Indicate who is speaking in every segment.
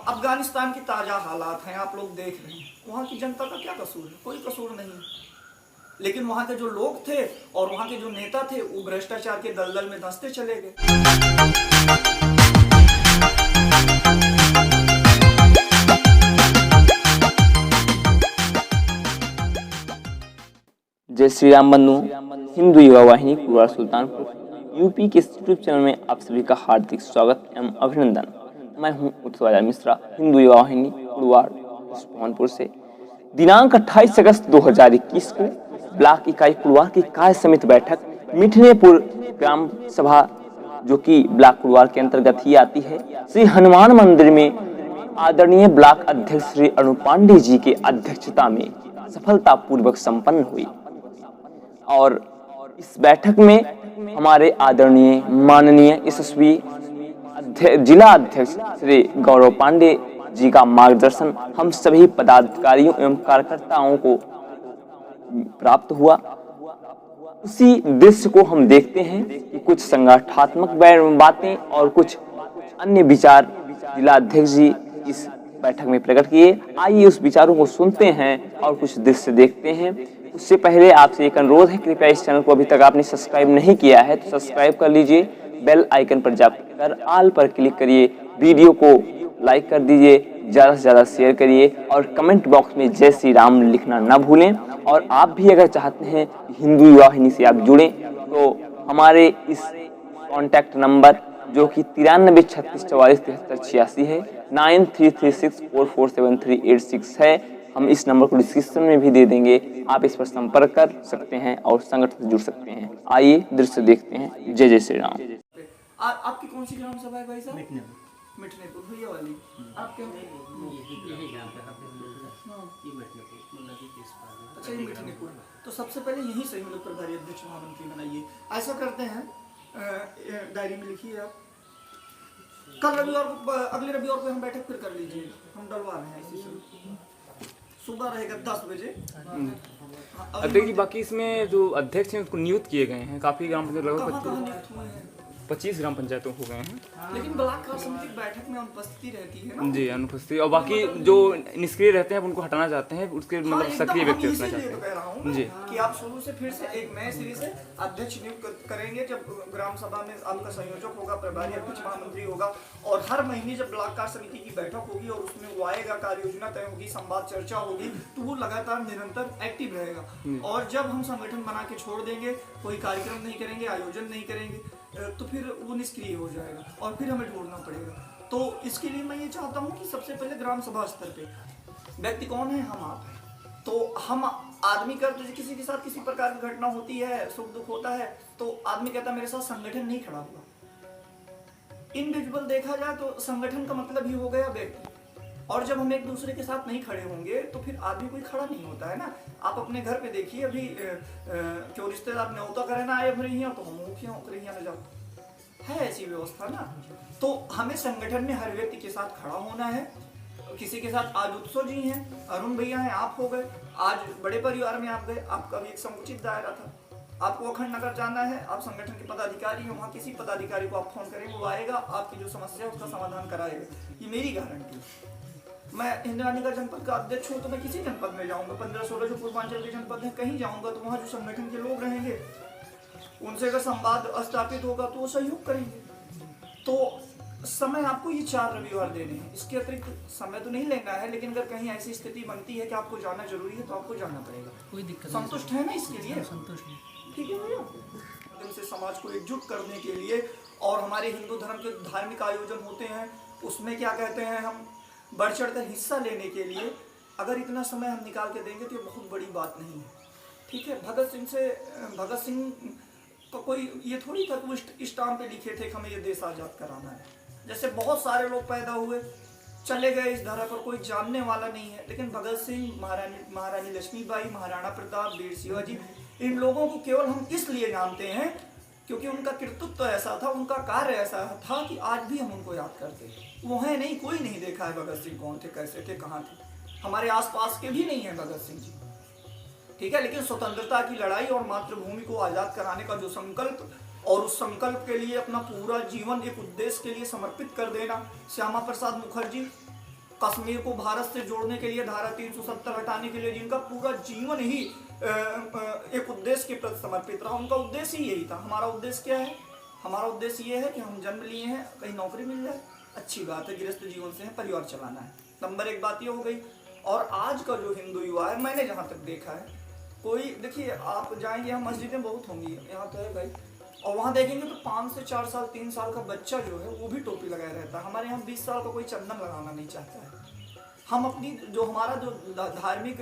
Speaker 1: अब अफगानिस्तान की ताज़ा हालात हैं, आप लोग देख रहे हैं। वहाँ की जनता का क्या कसूर है? कोई कसूर नहीं है। लेकिन वहाँ के जो लोग थे और वहाँ के जो नेता थे वो भ्रष्टाचार के दलदल में धंसते चले गए।
Speaker 2: जय श्री राम बंधु। हिंदू युवा वाहिनी कुड़वार सुल्तानपुर यूपी के यूट्यूब चैनल में आप सभी का हार्दिक स्वागत एवं अभिनंदन। मैं हूं उत्सव मिश्रा, हिंदू युवा वाहिनी कुड़वार सुल्तानपुर से। दिनांक 28 अगस्त 2021 को ब्लॉक इकाई कुड़वार की कार्य समिति बैठक मिठनेपुर ग्राम सभा, जो कि ब्लॉक कुड़वार के अंतर्गत ही आती है, श्री हनुमान मंदिर में आदरणीय ब्लॉक अध्यक्ष श्री अरुण पांडे जी के अध्यक्षता में सफलतापूर्वक संपन्न हुई। और इस बैठक में हमारे आदरणीय माननीय यशस्वी जिला अध्यक्ष श्री गौरव पांडे जी का मार्गदर्शन हम सभी पदाधिकारियों एवं कार्यकर्ताओं को प्राप्त हुआ। उसी दृश्य को हम देखते हैं कि कुछ संगठनात्मक बातें और कुछ अन्य विचार जिला अध्यक्ष जी इस बैठक में प्रकट किए। आइए उस विचारों को सुनते हैं और कुछ दृश्य देखते हैं। उससे पहले आपसे एक अनुरोध है, कृपया इस चैनल को अभी तक आपने सब्सक्राइब नहीं किया है तो सब्सक्राइब कर लीजिए, बेल आइकन पर जाकर ऑल पर क्लिक करिए, वीडियो को लाइक कर दीजिए, ज़्यादा से ज़्यादा शेयर करिए और कमेंट बॉक्स में जय श्री राम लिखना ना भूलें। और आप भी अगर चाहते हैं हिंदू युवा वाहिनी से आप जुड़ें तो हमारे इस कॉन्टैक्ट नंबर जो कि 9336447386 है, 9336447386 है, हम इस नंबर को डिस्क्रिप्शन में भी दे देंगे। आप इस पर संपर्क कर सकते हैं और संगठन से जुड़ सकते हैं। आइए दृश्य देखते हैं। जय जय श्री राम।
Speaker 1: आपकी कौन सी ग्राम सभा है भाई साहब? मिठनेपुर भैया वाली। आप क्या अच्छा, ये मिठनेपुर। तो सबसे पहले यही सही मतलब प्रभारी अध्यक्ष महामंत्री बनाइए। ऐसा करते हैं, डायरी में लिखिए आप। कल रविवार को, अगले रविवार को हम बैठक फिर कर लीजिए। हम डलवा रहे हैं इसी सुबह रहेगा 10 बजे।
Speaker 3: अध्यक्ष जी, बाकी इसमें जो अध्यक्ष हैं उसको नियुक्त किए गए हैं, काफी ग्राम पंचायत लगभग 25 ग्राम पंचायतों हो गए हैं,
Speaker 1: लेकिन ब्लॉक कार्य समिति की बैठक में अनुपस्थिति रहती है ना
Speaker 3: जी, अनुपस्थित। और बाकी जो निष्क्रिय रहते हैं उनको हटाना चाहते हैं, उसके मतलब सक्रिय व्यक्ति रखना चाहते हैं।
Speaker 1: कह रहा हूँ
Speaker 3: जी
Speaker 1: कि आप शुरू से फिर से एक नए सिरे से अध्यक्ष नियुक्त करेंगे। जब ग्राम सभा में आपका संयोजक होगा, प्रभारी अध्यक्ष महामंत्री होगा, और हर महीने जब ब्लॉक कार्य समिति की बैठक होगी और उसमें वो आएगा, कार्य योजना तय होगी, संवाद चर्चा होगी, तो वो लगातार निरंतर एक्टिव रहेगा। और जब हम संगठन बना के छोड़ देंगे, कोई कार्यक्रम नहीं करेंगे, आयोजन नहीं करेंगे, तो फिर वो निष्क्रिय हो जाएगा और फिर हमें ढूंढना पड़ेगा। तो इसके लिए मैं ये चाहता हूँ कि सबसे पहले ग्राम सभा स्तर पे व्यक्ति कौन है? हम आप हैं। तो हम आदमी का तो किसी के साथ किसी प्रकार की घटना होती है, सुख दुख होता है, तो आदमी कहता है मेरे साथ संगठन नहीं खड़ा हुआ। इंडिविजुअल देखा जाए तो संगठन का मतलब ही हो गया व्यक्ति। और जब हम एक दूसरे के साथ नहीं खड़े होंगे तो फिर आदमी कोई खड़ा नहीं होता है ना। आप अपने घर पे देखिए, अभी क्यों रिश्तेदार न्योता करे ना आए भरे तो हम मुखिया न जाओ, है ऐसी व्यवस्था ना। तो हमें संगठन में हर व्यक्ति के साथ खड़ा होना है। किसी के साथ आज उत्सव जी हैं, अरुण भैया हैं, आप हो गए, आज बड़े परिवार में आप गए, आपका भी एक समुचित दायरा था। आपको अखंड नगर जाना है, आप संगठन के पदाधिकारी हैं, वहाँ किसी पदाधिकारी को आप फोन करेंगे, वो आएगा, आपकी जो समस्या है उसका समाधान कराएगा। ये मेरी गारंटी। मैं इंद्रानी का जनपद का अध्यक्ष हूँ तो मैं किसी जनपद में जाऊंगा, 15-16 जो पूर्वांचल के जनपद हैं, कहीं जाऊंगा तो वहाँ जो संगठन के लोग रहेंगे उनसे अगर संवाद स्थापित होगा तो वो सहयोग करेंगे। तो समय आपको ये 4 रविवार देने हैं, इसके अतिरिक्त समय तो नहीं लेना है। लेकिन अगर कहीं ऐसी स्थिति बनती है कि आपको जाना जरूरी है तो आपको जाना पड़ेगा। कोई दिक्कत संतुष्ट है ना इसके लिए? संतुष्ट, ठीक है भैया। से समाज को एकजुट करने के लिए, और हमारे हिंदू धर्म के धार्मिक आयोजन होते हैं उसमें क्या कहते हैं, हम बढ़ चढ़ कर हिस्सा लेने के लिए अगर इतना समय हम निकाल के देंगे तो ये बहुत बड़ी बात नहीं है, ठीक है। भगत सिंह तो कोई ये थोड़ी था कि वो स्टाम्प पे लिखे थे कि हमें ये देश आज़ाद कराना है। जैसे बहुत सारे लोग पैदा हुए, चले गए इस धरा पर, कोई जानने वाला नहीं है। लेकिन भगत सिंह, महारानी लक्ष्मीबाई, महाराणा प्रताप, वीर शिवाजी, इन लोगों को केवल हम इसलिए जानते हैं क्योंकि उनका कृतित्व तो ऐसा था, उनका कार्य ऐसा था कि आज भी हम उनको याद करते हैं। वो है नहीं, कोई नहीं देखा है भगत सिंह कौन थे, कैसे थे, कहाँ थे। हमारे आसपास के भी नहीं है भगत सिंह जी, ठीक है। लेकिन स्वतंत्रता की लड़ाई और मातृभूमि को आज़ाद कराने का जो संकल्प, और उस संकल्प के लिए अपना पूरा जीवन एक उद्देश्य के लिए समर्पित कर देना, श्यामा प्रसाद मुखर्जी कश्मीर को भारत से जोड़ने के लिए, धारा 370 हटाने के लिए, जिनका पूरा जीवन ही एक उद्देश्य के प्रति समर्पित रहा। उनका उद्देश्य ही यही था। हमारा उद्देश्य क्या है? हमारा उद्देश्य ये है कि हम जन्म लिए हैं, कहीं नौकरी मिल जाए, अच्छी बात है, गृहस्थ जीवन से है, परिवार चलाना है। नंबर एक बात ये हो गई। और आज का जो हिंदू युवा है, मैंने जहाँ तक देखा है, कोई देखिए आप जाएंगे, यहाँ मस्जिदें बहुत होंगी, यहाँ तो है भाई, और वहाँ देखेंगे तो 5 से 4 साल 3 साल का बच्चा जो है वो भी टोपी लगाए रहता है। हमारे यहाँ 20 साल का कोई चंदन लगाना नहीं चाहता है। हम अपनी जो हमारा जो धार्मिक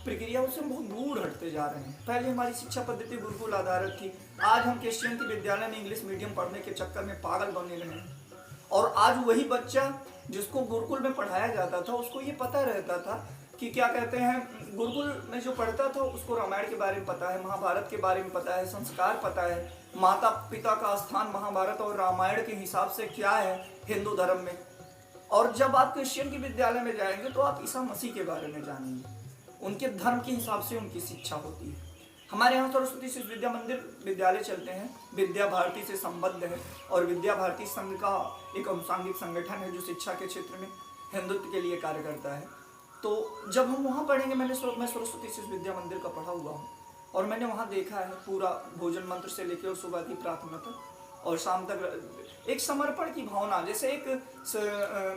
Speaker 1: प्रक्रिया उससे बहुत दूर हटते जा रहे हैं। पहले हमारी शिक्षा पद्धति गुरुकुल आधारित थी, आज हम क्रिश्चियन के विद्यालय में इंग्लिश मीडियम पढ़ने के चक्कर में पागल बनने लगे हैं। और आज वही बच्चा जिसको गुरुकुल में पढ़ाया जाता था, उसको ये पता रहता था कि क्या कहते हैं, गुरुकुल में जो पढ़ता था उसको रामायण के बारे में पता है, महाभारत के बारे में पता है, संस्कार पता है, माता पिता का स्थान महाभारत और रामायण के हिसाब से क्या है हिंदू धर्म में। और जब आप क्रिश्चियन के विद्यालय में जाएंगे तो आप ईसा मसीह के बारे में जानेंगे, उनके धर्म के हिसाब से उनकी शिक्षा होती है। हमारे यहाँ सरस्वती शिशु विद्या मंदिर विद्यालय चलते हैं, विद्या भारती से संबद्ध है, और विद्या भारती संघ का एक अनुसांगिक संगठन है जो शिक्षा के क्षेत्र में हिंदुत्व के लिए कार्य करता है। तो जब हम वहाँ पढ़ेंगे, मैं सरस्वती शिशु विद्या मंदिर का पढ़ा हुआ हूँ, और मैंने वहाँ देखा है पूरा भोजन मंत्र से लेकर और सुबह की प्रार्थना तक और शाम तक एक समर्पण की भावना। जैसे एक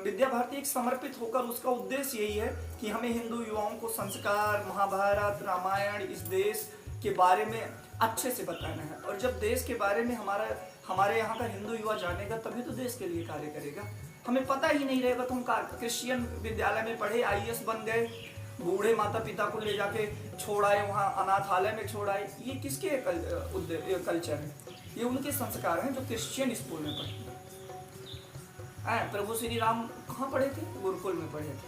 Speaker 1: विद्या भारती एक समर्पित होकर, उसका उद्देश्य यही है कि हमें हिंदू युवाओं को संस्कार, महाभारत, रामायण, इस देश के बारे में अच्छे से बताना है। और जब देश के बारे में हमारे यहाँ का हिंदू युवा जानेगा, तभी तो देश के लिए कार्य करेगा। हमें पता ही नहीं रहेगा तो हम क्रिश्चियन विद्यालय में पढ़े, IAS बन गए, बूढ़े माता पिता को ले जाके छोड़ाए, वहाँ अनाथालय में छोड़ाए, ये किसके कल्चर है? ये उनके संस्कार हैं जो क्रिश्चियन स्कूल में पढ़े हैं। प्रभु श्री राम कहाँ पढ़े थे? गुरुकुल में पढ़े थे,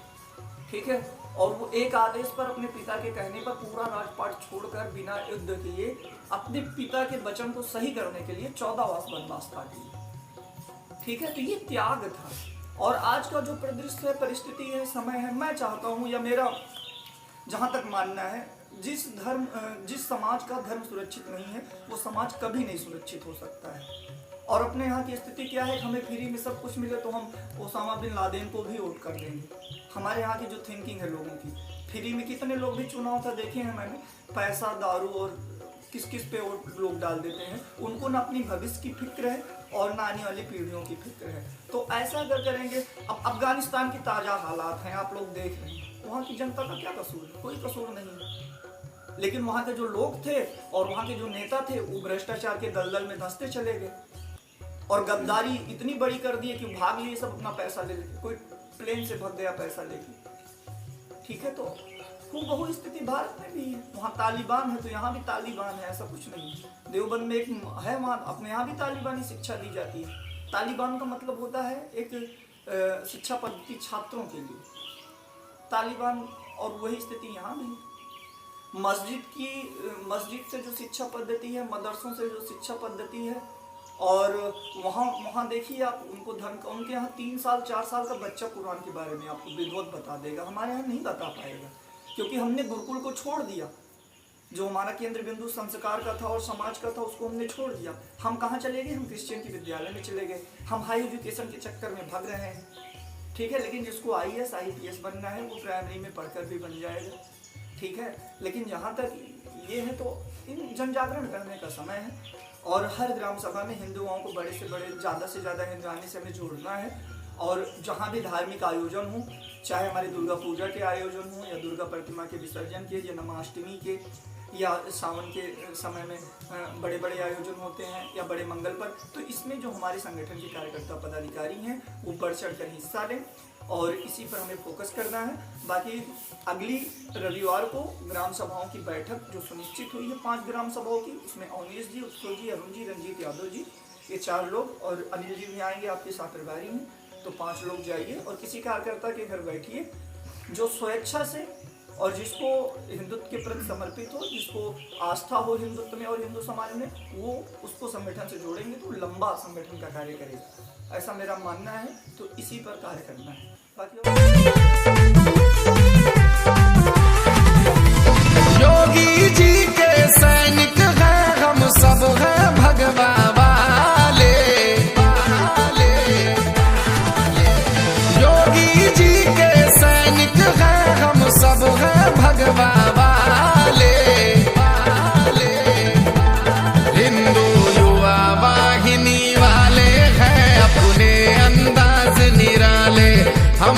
Speaker 1: ठीक है। और वो एक आदेश पर, अपने पिता के कहने पर पूरा राजपाट छोड़कर बिना युद्ध किए अपने पिता के वचन को सही करने के लिए 14 वर्ष वनवास काट लिए, ठीक है। तो ये त्याग था। और आज का जो परिदृश्य है, परिस्थिति है, समय है, मैं चाहता हूँ, या मेरा जहाँ तक मानना है, जिस समाज का धर्म सुरक्षित नहीं है वो समाज कभी नहीं सुरक्षित हो सकता है। और अपने यहाँ की स्थिति क्या है, हमें फ्री में सब कुछ मिले तो हम ओसामा बिन लादेन को भी वोट कर देंगे। हमारे यहाँ की जो थिंकिंग है लोगों की, फ्री में कितने लोग भी चुनाव था देखे हैं मैंने, पैसा, दारू और किस किस पे वोट लोग डाल देते हैं। उनको ना अपनी भविष्य की फिक्र है और ना आने वाली पीढ़ियों की फिक्र है। तो ऐसा अगर करेंगे, अब अफगानिस्तान की ताज़ा हालात हैं, आप लोग देख रहे हैं, वहाँ की जनता का क्या कसूर है? कोई कसूर नहीं है। लेकिन वहाँ के जो लोग थे और वहाँ के जो नेता थे वो भ्रष्टाचार के दलदल में धंसते चले गए, और गद्दारी इतनी बड़ी कर दी है कि भाग लिए सब अपना पैसा ले लेके, कोई प्लेन से भाग गया पैसा लेके, ठीक है। तो बहु स्थिति भारत में भी है, वहाँ तालिबान है तो यहाँ भी तालिबान है, ऐसा कुछ नहीं है। देवबंद में एक है, वहाँ अपने यहाँ भी तालिबानी शिक्षा दी जाती है। तालिबान का मतलब होता है एक शिक्षा पद्धति छात्रों के लिए, तालिबान, और वही स्थिति यहाँ भी। मस्जिद से जो शिक्षा पद्धति है, मदरसों से जो शिक्षा पद्धति है, और वहाँ देखिए आप उनको धर्म का, उनके यहाँ 3 साल 4 साल का बच्चा कुरान के बारे में आपको विद्वत बता देगा, हमारे यहाँ नहीं बता पाएगा, क्योंकि हमने गुरुकुल को छोड़ दिया। जो हमारा केंद्र बिंदु संस्कार का था और समाज का था, उसको हमने छोड़ दिया। हम कहाँ चले गए? हम क्रिश्चियन के विद्यालय में चले गए, हम हाई एजुकेशन के चक्कर में भाग रहे हैं, ठीक है। लेकिन जिसको IAS IPS बनना है वो प्राइमरी में पढ़कर भी बन जाएगा, ठीक है। लेकिन जहाँ तक ये है तो इन जन जागरण करने का समय है, और हर ग्राम सभा में हिंदुओं को बड़े से बड़े, ज़्यादा से ज़्यादा हिंदुआनी से हमें जोड़ना है। और जहाँ भी धार्मिक आयोजन हो, चाहे हमारी दुर्गा पूजा के आयोजन हो, या दुर्गा प्रतिमा के विसर्जन के, या जन्माष्टमी के, या सावन के समय में बड़े बड़े आयोजन होते हैं, या बड़े मंगल पर, तो इसमें जो हमारे संगठन के कार्यकर्ता पदाधिकारी हैं वो बढ़ चढ़ कर हिस्सा लें, और इसी पर हमें फोकस करना है। बाकी अगली रविवार को ग्राम सभाओं की बैठक जो सुनिश्चित हुई है 5 ग्राम सभाओं की, उसमें अवनीश जी, उत्सव जी, अरुण जी, रंजीत यादव जी, ये 4 लोग, और अनिल जी भी आएंगे, आपके साथ प्रभारी हैं, तो 5 लोग जाइए और किसी कार्यकर्ता के घर बैठिए जो स्वेच्छा से और जिसको हिंदुत्व के प्रति समर्पित हो, जिसको आस्था हो हिंदुत्व में और हिंदू समाज में, वो उसको संगठन से जोड़ेंगे तो लंबा संगठन का कार्य करेगा, ऐसा मेरा मानना है। तो इसी पर कार्य करना है।
Speaker 4: योगी जी के सैनिक हैं हम सब हैं भगवा वाले, योगी जी के हम